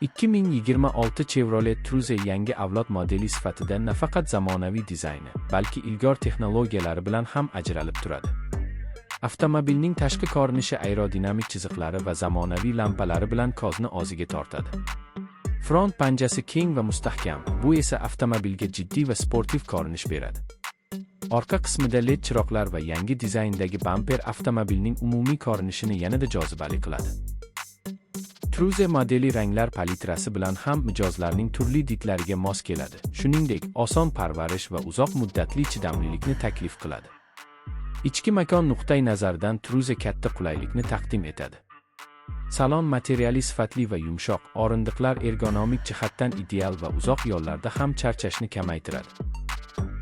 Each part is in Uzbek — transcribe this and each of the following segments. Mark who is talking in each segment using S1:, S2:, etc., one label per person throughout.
S1: 2026 Chevrolet Cruze yangi avlod modeli sifatida nafaqat zamonaviy dizayni, balki ilg'or texnologiyalari bilan ham ajralib turadi. Avtomobilning tashqi ko'rinishi aerodinamik chiziqlari va zamonaviy lampalari bilan ko'zni o'ziga tortadi. Front panjasi keng va mustahkam, bu esa avtomobilga jiddiy va sportiv ko'rinish beradi. Orqa qismida LED chiroqlar va yangi dizayndagi bamper avtomobilning umumiy ko'rinishini yanada jozibali qiladi. Cruze modeli ranglar palitrasi bilan ham mijozlarning turli diklariga mos keladi. Shuningdek, oson parvarish va uzoq muddatli chidamlilikni taklif qiladi. Ichki makon nuqtai nazaridan Cruze katta qulaylikni taqdim etadi. Salon materiali sifatli va yumshoq, o'rindiqlar ergonomik jihatdan ideal va uzoq yo'llarda ham charchashni kamaytiradi.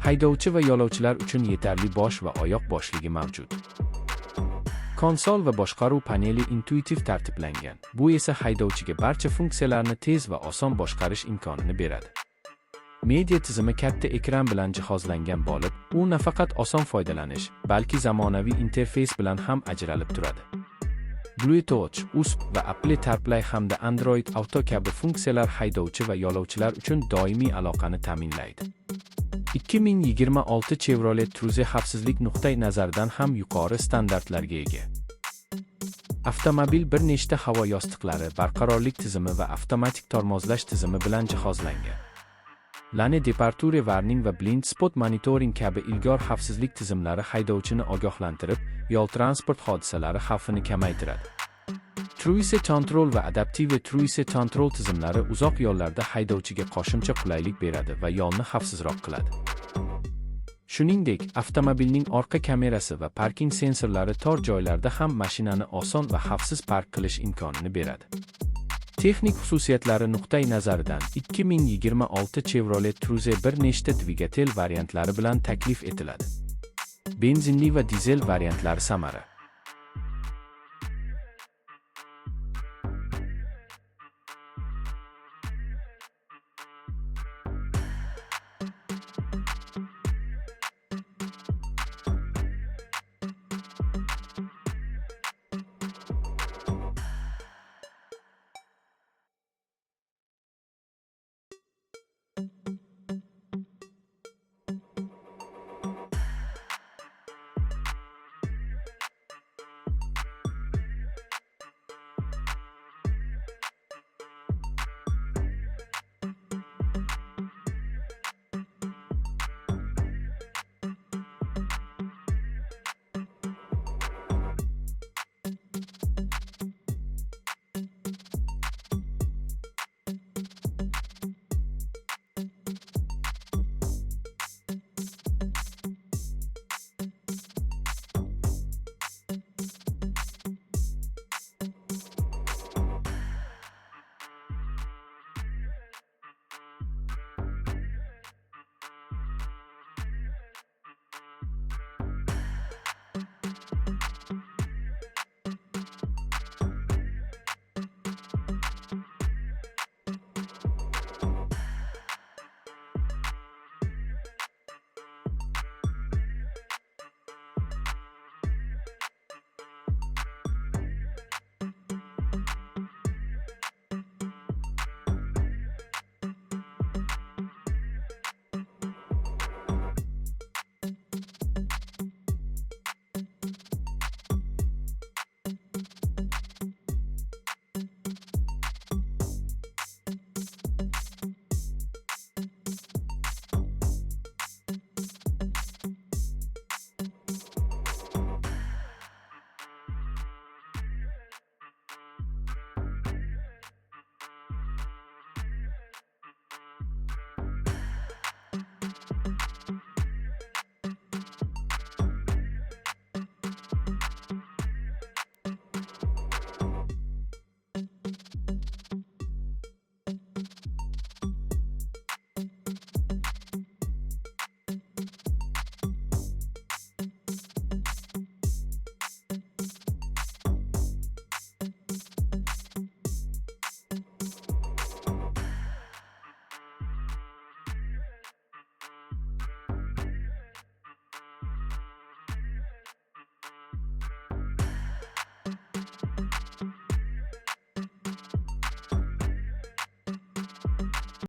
S1: Haydovchi va yo'lovchilar uchun yetarli bosh va oyoq bo'shligi mavjud. Konsol va boshqaruv paneli intuitiv tartiblangan. Bu esa haydovchiga barcha funksiyalarni tez va oson boshqarish imkonini beradi. Media tizimi katta ekran bilan jihozlangan bo'lib, u nafaqat oson foydalanish, balki zamonaviy interfeys bilan ham ajralib turadi. Bluetooth, USB va Apple CarPlay hamda Android Auto kabi funksiyalar haydovchi va yo'lovchilar uchun doimiy aloqani ta'minlaydi. 2026 Chevrolet Cruze xavfsizlik nuqtai nazaridan ham yuqori standartlarga ega. Avtomobil bir nechta havo yostiqlari, barqarorlik tizimi va avtomatik tormozlash tizimi bilan jihozlangan. Lane Departure Warning va Blind Spot Monitoring kabi ilg'or xavfsizlik tizimlari haydovchini ogohlantirib, yo'l transport hodisalari xavfini kamaytiradi. Cruise Control va Adaptive Cruise Control tizimlari uzoq yo'llarda haydovchiga qo'shimcha qulaylik beradi va yo'lni xavfsizroq qiladi. Shuningdek, avtomobilning orqa kamerasi va parking sensorlari tor joylarda ham mashinani oson va xavfsiz park qilish imkonini beradi. Texnik xususiyatlari nuqtai nazaridan 2026 Chevrolet Cruze bir nechta dvigatel variantlari bilan taklif etiladi. Benzinli va dizel variantlari samara.